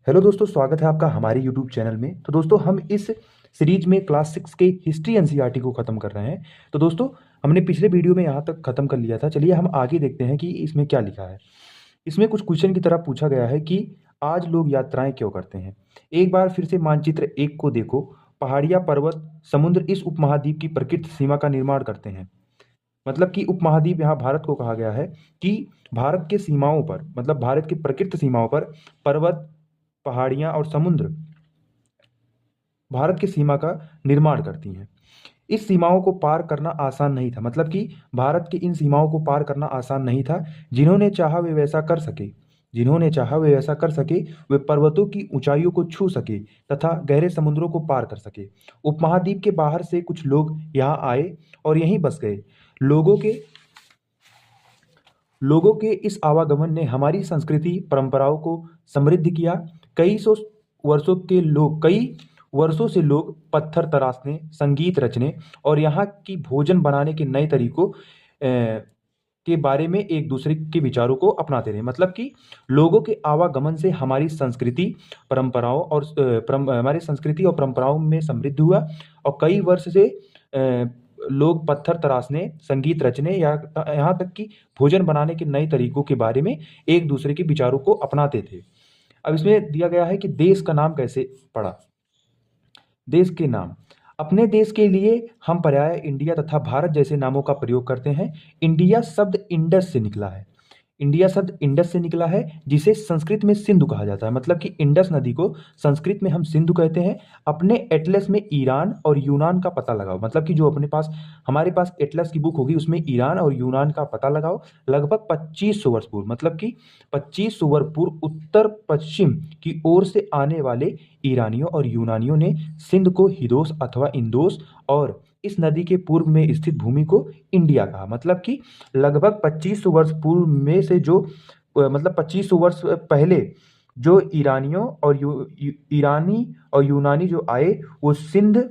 Hello दोस्तों, स्वागत है आपका हमारे यूट्यूब चैनल में। तो दोस्तों, हम इस सीरीज में क्लास 6 के हिस्ट्री एनसीईआरटी को ख़त्म कर रहे हैं। तो दोस्तों, हमने पिछले वीडियो में यहाँ तक ख़त्म कर लिया था। चलिए हम आगे देखते हैं कि इसमें क्या लिखा है। इसमें कुछ क्वेश्चन की तरह पूछा गया है कि आज लोग यात्राएं क्यों करते हैं। एक बार फिर से मानचित्र 1 को देखो। पहाड़ियाँ, पर्वत, समुद्र इस उपमहाद्वीप की प्रकृति सीमा का निर्माण करते हैं। मतलब कि उपमहाद्वीप यहाँ भारत को कहा गया है कि भारत के सीमाओं पर, मतलब भारत की प्रकृति सीमाओं पर पर्वत, पहाड़ियाँ और समुद्र भारत की सीमा का निर्माण करती हैं। इस सीमाओं को पार करना आसान नहीं था। मतलब कि भारत की इन सीमाओं को पार करना आसान नहीं था। जिन्होंने चाहा वे वैसा कर सके। जिन्होंने चाहा वे वैसा कर सके। वे पर्वतों की ऊंचाइयों को छू सके तथा गहरे समुद्रों को पार कर सके। उपमहाद्वीप के बाहर से कुछ लोग यहाँ आए और यहीं बस गए। लोगों के लोगों के इस आवागमन ने हमारी संस्कृति परंपराओं को समृद्ध किया। कई वर्षों से लोग पत्थर तराशने, संगीत रचने और यहाँ की भोजन बनाने के नए तरीकों के बारे में एक दूसरे के विचारों को अपनाते रहे। मतलब कि लोगों के आवागमन से हमारी संस्कृति और परंपराओं में समृद्ध हुआ। और कई वर्ष से लोग पत्थर तराशने, संगीत रचने या यहाँ तक कि भोजन बनाने के नए तरीकों के बारे में एक दूसरे के विचारों को अपनाते थे। अब इसमें दिया गया है कि देश का नाम कैसे पड़ा। देश के नाम, अपने देश के लिए हम पर्याय इंडिया तथा भारत जैसे नामों का प्रयोग करते हैं। इंडिया शब्द इंडस से निकला है। इंडिया शब्द इंडस से निकला है, जिसे संस्कृत में सिंधु कहा जाता है। मतलब कि इंडस नदी को संस्कृत में हम सिंधु कहते हैं। अपने एटलस में ईरान और यूनान का पता लगाओ। मतलब कि जो हमारे पास एटलस की बुक होगी उसमें ईरान और यूनान का पता लगाओ। लगभग 2500 वर्ष पूर्व, मतलब कि 2500 वर्ष पूर्व उत्तर पश्चिम की ओर से आने वाले ईरानियों और यूनानियों ने सिंध को हिदोस अथवा इंदोस और इस नदी के पूर्व में स्थित भूमि को इंडिया कहा। मतलब कि लगभग 2500 वर्ष पूर्व में से मतलब 2500 वर्ष पहले जो ईरानी और यूनानी जो आए, वो सिंध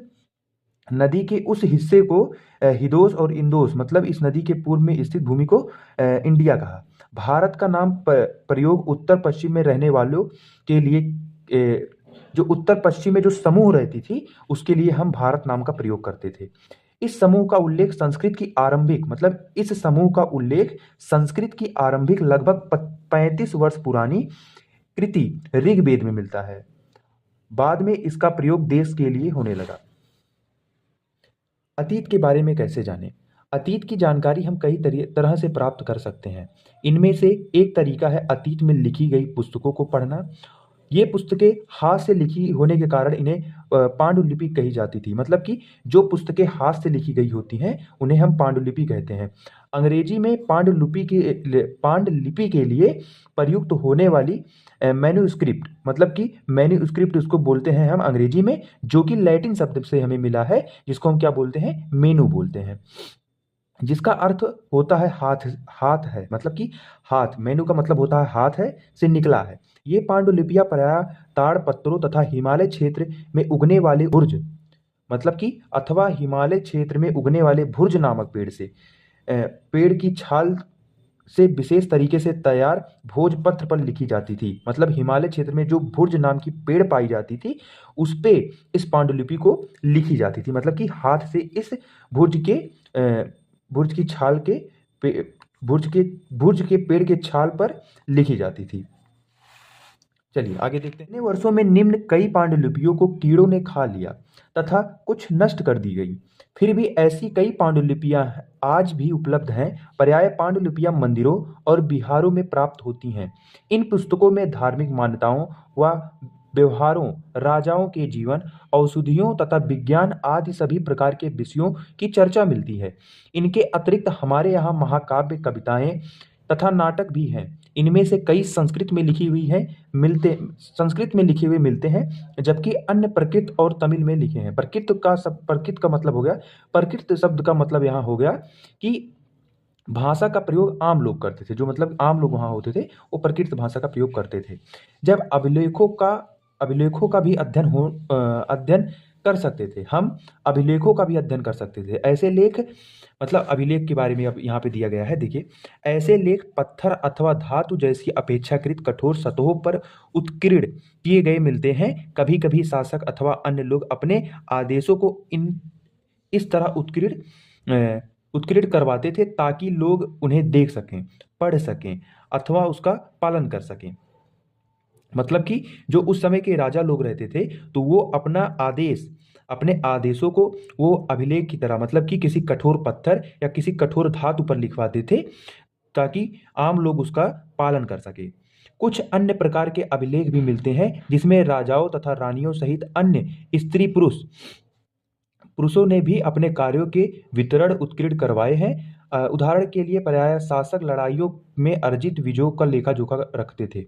नदी के उस हिस्से को हिदोस और इंदोस, मतलब इस नदी के पूर्व में स्थित भूमि को इंडिया कहा। भारत का नाम प्रयोग उत्तर पश्चिम में रहने वालों के लिए, जो उत्तर पश्चिम में जो समूह रहती थी उसके लिए हम भारत नाम का प्रयोग करते थे। इस समूह का उल्लेख संस्कृत की आरंभिक, मतलब इस समूह का उल्लेख संस्कृत की आरंभिक लगभग 35 वर्ष पुरानी कृति ऋग्वेद में मिलता है। बाद में इसका प्रयोग देश के लिए होने लगा। अतीत के बारे में कैसे जानें। अतीत की जानकारी हम कई तरह से प्राप्त कर सकते हैं। इनमें से एक तरीका है अतीत में लिखी गई पुस्तकों को पढ़ना। ये पुस्तकें हाथ से लिखी होने के कारण इन्हें पांडुलिपि कही जाती थी। मतलब कि जो पुस्तकें हाथ से लिखी गई होती हैं उन्हें हम पांडुलिपि कहते हैं। अंग्रेजी में पांडुलिपि के लिए प्रयुक्त होने वाली मैन्युस्क्रिप्ट, मतलब कि मैन्युस्क्रिप्ट उसको बोलते हैं हम अंग्रेजी में, जो कि लैटिन शब्द से हमें मिला है, जिसको हम क्या बोलते हैं, मेनू बोलते हैं, जिसका अर्थ होता है हाथ। हाथ है, मतलब कि हाथ, मेनू का मतलब होता है हाथ है, से निकला है। ये पांडुलिपियां प्रायः ताड़ पत्रों तथा हिमालय क्षेत्र में उगने वाले बुर्ज, मतलब कि अथवा हिमालय क्षेत्र में उगने वाले भुर्ज नामक पेड़ की छाल से विशेष तरीके से तैयार भोजपत्र पर लिखी जाती थी। मतलब हिमालय क्षेत्र में जो भुर्ज नाम की पेड़ पाई जाती थी उस पे इस पांडुलिपि को लिखी जाती थी। मतलब कि हाथ से इस भुर्ज के भुर्ज की छाल के पे- भुर्ज के पेड़ के छाल पर लिखी जाती थी। चलिए आगे देखते हैं। इतने वर्षों में निम्न कई पांडुलिपियों को कीड़ों ने खा लिया तथा कुछ नष्ट कर दी गई। फिर भी ऐसी कई पांडुलिपियां आज भी उपलब्ध हैं। पर्याय पांडुलिपियां मंदिरों और विहारों में प्राप्त होती हैं। इन पुस्तकों में धार्मिक मान्यताओं व व्यवहारों, राजाओं के जीवन, औषधियों तथा विज्ञान आदि सभी प्रकार के विषयों की चर्चा मिलती है। इनके अतिरिक्त हमारे यहाँ महाकाव्य, कविताएं तथा नाटक भी हैं। इनमें से कई संस्कृत में लिखे हुए मिलते हैं, जबकि अन्य प्रकृत और तमिल में लिखे हैं। प्रकृत का मतलब हो गया, प्रकृत शब्द का मतलब यहाँ हो गया कि भाषा का प्रयोग आम लोग करते थे। जो मतलब आम लोग वहाँ होते थे वो प्रकृत भाषा का प्रयोग करते थे। जब अभिलेखों का भी अध्ययन कर सकते थे। हम अभिलेखों का भी अध्ययन कर सकते थे। ऐसे लेख मतलब अभिलेख के बारे में अब यहाँ पे दिया गया है, देखिए। ऐसे लेख पत्थर अथवा धातु जैसी अपेक्षाकृत कठोर सतहों पर उत्कीर्ण किए गए मिलते हैं। कभी कभी शासक अथवा अन्य लोग अपने आदेशों को इस तरह उत्कीर्ण करवाते थे ताकि लोग उन्हें देख सकें, पढ़ सकें अथवा उसका पालन कर सकें। मतलब कि जो उस समय के राजा लोग रहते थे, तो वो अपने आदेशों को वो अभिलेख की तरह, मतलब कि किसी कठोर पत्थर या किसी कठोर धातु पर लिखवाते थे ताकि आम लोग उसका पालन कर सके। कुछ अन्य प्रकार के अभिलेख भी मिलते हैं जिसमें राजाओं तथा रानियों सहित अन्य स्त्री पुरुषों ने भी अपने कार्यों के वितरण उत्कीर्ण करवाए हैं। उदाहरण के लिए प्रायः शासक लड़ाइयों में अर्जित विजयों का लेखा जोखा रखते थे।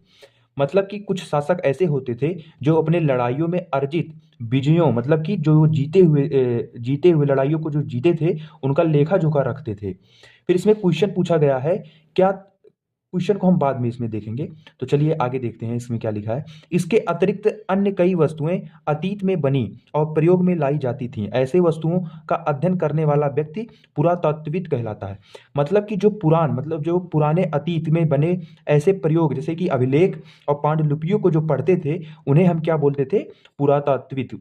मतलब कि कुछ शासक ऐसे होते थे जो अपने लड़ाइयों में अर्जित विजयों, मतलब कि जो जीते हुए लड़ाइयों को जो जीते थे, उनका लेखा जोखा रखते थे। फिर इसमें क्वेश्चन पूछा गया है, क्या क्वेश्चन को हम बाद में इसमें देखेंगे। तो चलिए आगे देखते हैं इसमें क्या लिखा है। इसके अतिरिक्त अन्य कई वस्तुएं अतीत में बनी और प्रयोग में लाई जाती थीं। ऐसे वस्तुओं का अध्ययन करने वाला व्यक्ति पुरातत्वविद कहलाता है। मतलब कि जो पुराने अतीत में बने ऐसे प्रयोग, जैसे कि अभिलेख और पांडुलिपियों को जो पढ़ते थे, उन्हें हम क्या बोलते थे? पुरातत्वविद।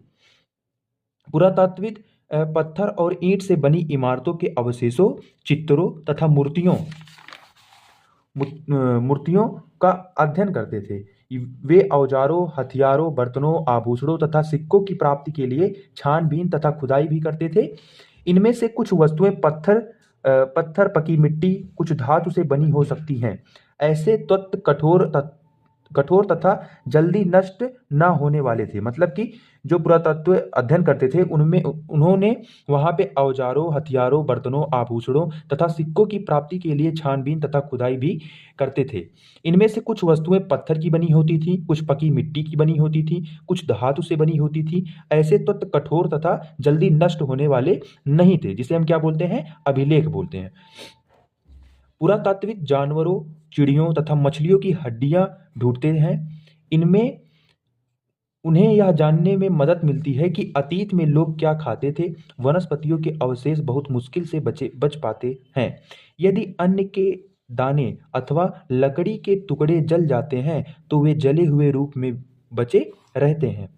पुरातत्वविद पत्थर और ईंट से बनी इमारतों के अवशेषों, चित्रों तथा मूर्तियों का अध्ययन करते थे। वे औजारों, हथियारों, बर्तनों, आभूषणों तथा सिक्कों की प्राप्ति के लिए छानबीन तथा खुदाई भी करते थे। इनमें से कुछ वस्तुएं पत्थर, पकी मिट्टी, कुछ धातु से बनी हो सकती हैं। ऐसे तत्व कठोर तथा जल्दी नष्ट न होने वाले थे। मतलब कि जो पुरातत्व अध्ययन करते थे, उनमें उन्होंने वहां पे औजारों, हथियारों, बर्तनों, आभूषणों तथा सिक्कों की प्राप्ति के लिए छानबीन तथा खुदाई भी करते थे। इनमें से कुछ वस्तुएं पत्थर की बनी होती थी, कुछ पकी मिट्टी की बनी होती थी, कुछ धातु से बनी होती थी। ऐसे तत्व कठोर तथा जल्दी नष्ट होने वाले नहीं थे, जिसे हम क्या बोलते हैं? अभिलेख बोलते हैं। पुरातात्विक जानवरों, चिड़ियों तथा मछलियों की हड्डियां ढूंढते हैं। इनमें उन्हें यह जानने में मदद मिलती है कि अतीत में लोग क्या खाते थे। वनस्पतियों के अवशेष बहुत मुश्किल से बच पाते हैं। यदि अन्न के दाने अथवा लकड़ी के टुकड़े जल जाते हैं तो वे जले हुए रूप में बचे रहते हैं।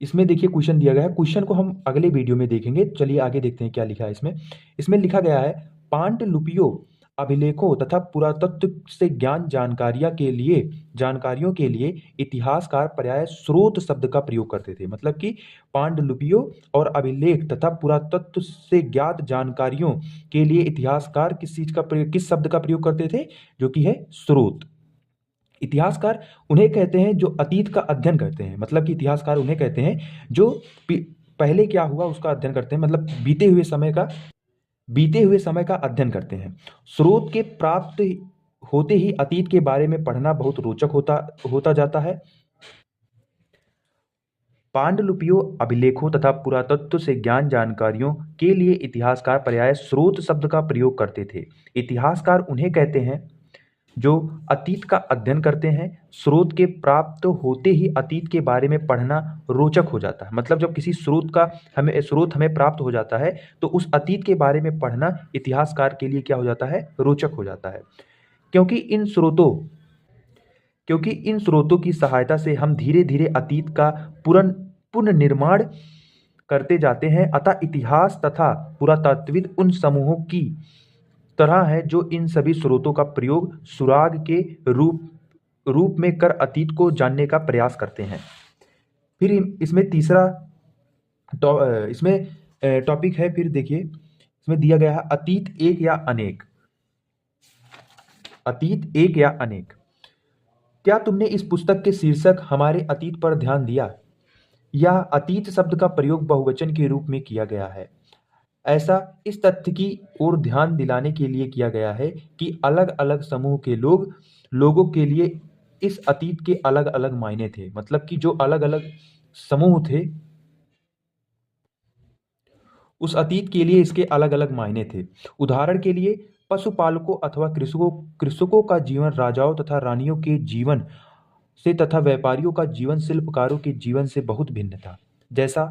इसमें देखिए क्वेश्चन दिया गया है। क्वेश्चन को हम अगले वीडियो में देखेंगे। चलिए आगे देखते हैं क्या लिखा है इसमें। इसमें लिखा गया है, पांडुलिपियों, अभिलेखों तथा पुरातत्व से जानकारियों के लिए इतिहासकार पर्याय स्रोत शब्द का प्रयोग करते थे। मतलब कि पांडुलिपियों और अभिलेख तथा पुरातत्व से ज्ञात जानकारियों के लिए इतिहासकार किस शब्द का प्रयोग करते थे? जो कि है स्रोत। इतिहासकार उन्हें कहते हैं जो अतीत का अध्ययन करते हैं। मतलब कि इतिहासकार उन्हें कहते हैं जो पहले क्या हुआ उसका अध्ययन करते हैं, मतलब बीते हुए समय का अध्ययन करते हैं। स्रोत के प्राप्त होते ही अतीत के बारे में पढ़ना बहुत रोचक होता जाता है। पांडुलिपियों, अभिलेखों तथा पुरातत्व से ज्ञान जानकारियों के लिए इतिहासकार पर्याय स्रोत शब्द का प्रयोग करते थे। इतिहासकार उन्हें कहते हैं जो अतीत का अध्ययन करते हैं। स्रोत के प्राप्त होते ही अतीत के बारे में पढ़ना रोचक हो जाता है। मतलब जब किसी स्रोत हमें प्राप्त हो जाता है तो उस अतीत के बारे में पढ़ना इतिहासकार के लिए क्या हो जाता है? रोचक हो जाता है। क्योंकि इन स्रोतों की सहायता से हम धीरे धीरे अतीत का पुनर्निर्माण करते जाते हैं। अतः इतिहास तथा पुरातत्वविद उन समूहों की तरह है जो इन सभी स्रोतों का प्रयोग सुराग के रूप में कर अतीत को जानने का प्रयास करते हैं। फिर इसमें तीसरा टॉपिक है। फिर देखिए इसमें दिया गया है अतीत एक या अनेक। अतीत एक या अनेक। क्या तुमने इस पुस्तक के शीर्षक हमारे अतीत पर ध्यान दिया? यह अतीत शब्द का प्रयोग बहुवचन के रूप में किया गया है। ऐसा इस तथ्य की ओर ध्यान दिलाने के लिए किया गया है कि अलग अलग समूह के लोगों के लिए इस अतीत के अलग अलग मायने थे। मतलब कि जो अलग अलग समूह थे उस अतीत के लिए इसके अलग अलग मायने थे। उदाहरण के लिए पशुपालकों अथवा कृषकों का जीवन राजाओं तथा रानियों के जीवन से तथा व्यापारियों का जीवन शिल्पकारों के जीवन से बहुत भिन्न था। जैसा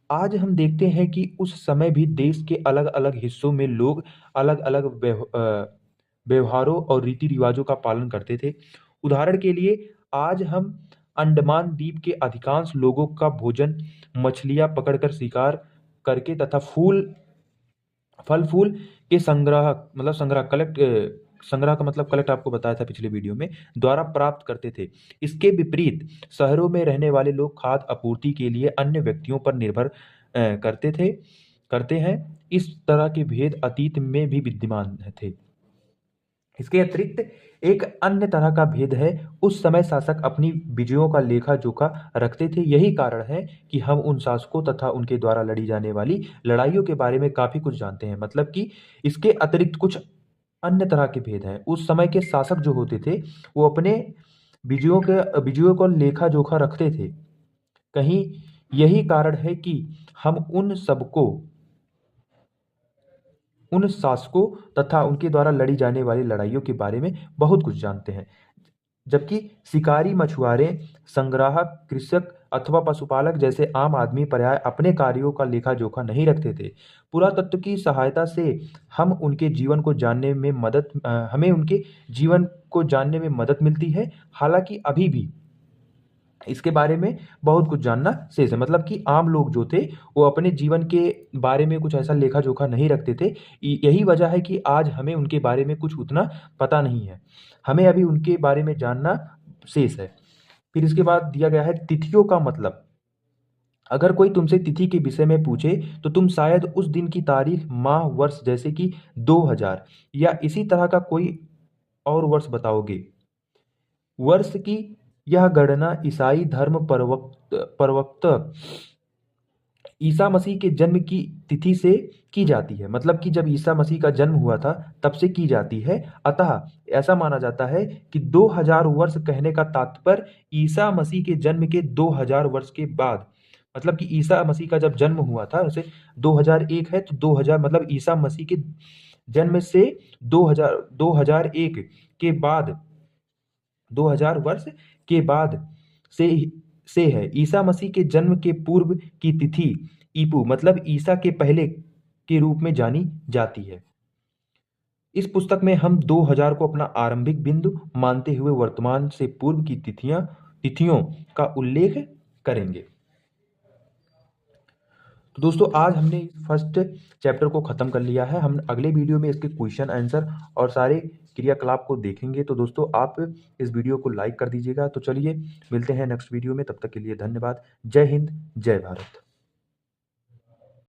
आज हम देखते हैं कि उस समय भी देश के अलग अलग हिस्सों में लोग अलग अलग व्यवहारों और रीति रिवाजों का पालन करते थे। उदाहरण के लिए आज हम अंडमान द्वीप के अधिकांश लोगों का भोजन मछलियां पकड़कर शिकार करके तथा फल फूल के संग्रह का मतलब कलेक्ट आपको बताया था पिछले वीडियो में द्वारा प्राप्त करते थे। इसके विपरीत शहरों में रहने वाले लोग खाद्य आपूर्ति के लिए अन्य व्यक्तियों पर निर्भर करते हैं। इस तरह के भेद अतीत में भी विद्यमान थे। इसके अतिरिक्त एक अन्य तरह का भेद है, उस समय शासक अपनी विजयों का लेखा जोखा रखते थे। यही कारण है कि हम उन शासकों तथा उनके द्वारा लड़ी जाने वाली लड़ाइयों के बारे में काफी कुछ जानते हैं। मतलब कि इसके अतिरिक्त कुछ अन्य तरह के भेद हैं। उस समय के शासक जो होते थे वो अपने विजयों को लेखा जोखा रखते थे। कहीं यही कारण है कि हम उन शासकों तथा उनके द्वारा लड़ी जाने वाली लड़ाइयों के बारे में बहुत कुछ जानते हैं। जबकि शिकारी, मछुआरे, संग्राहक, कृषक अथवा पशुपालक जैसे आम आदमी प्रायः अपने कार्यों का लेखा जोखा नहीं रखते थे। पुरातत्व की सहायता से हम उनके जीवन को जानने में हमें उनके जीवन को जानने में मदद मिलती है। हालांकि अभी भी इसके बारे में बहुत कुछ जानना शेष है। मतलब कि आम लोग जो थे वो अपने जीवन के बारे में कुछ ऐसा लेखा जोखा नहीं रखते थे। यही वजह है कि आज हमें उनके बारे में कुछ उतना पता नहीं है। हमें अभी उनके बारे में जानना शेष है। फिर इसके बाद दिया गया है तिथियों का मतलब। अगर कोई तुमसे तिथि के विषय में पूछे तो तुम शायद उस दिन की तारीख, माह, वर्ष जैसे कि 2000 या इसी तरह का कोई और वर्ष बताओगे। वर्ष की यह गणना ईसाई धर्म प्रवक्ता ईसा मसीह के जन्म की तिथि से की जाती है। मतलब कि जब ईसा मसीह का जन्म हुआ था तब से की जाती है। अतः ऐसा माना जाता है कि 2000 वर्ष कहने का तात्पर्य ईसा मसीह के जन्म के 2000 वर्ष के बाद, मतलब कि ईसा मसीह का जब जन्म हुआ था उसे 2001 है तो 2000 मतलब ईसा मसीह के जन्म से 2001 के बाद 2000 वर्ष के बाद से से है। ईसा मसीह के जन्म के पूर्व की तिथि ईपू मतलब ईसा के पहले के रूप में जानी जाती है। इस पुस्तक में हम 2000 को अपना आरंभिक बिंदु मानते हुए वर्तमान से पूर्व की तिथियों का उल्लेख करेंगे। तो दोस्तों आज हमने फर्स्ट चैप्टर को ख़त्म कर लिया है। हम अगले वीडियो में इसके क्वेश्चन आंसर और सारे क्रियाकलाप को देखेंगे। तो दोस्तों आप इस वीडियो को लाइक कर दीजिएगा। तो चलिए मिलते हैं नेक्स्ट वीडियो में, तब तक के लिए धन्यवाद। जय हिंद, जय भारत।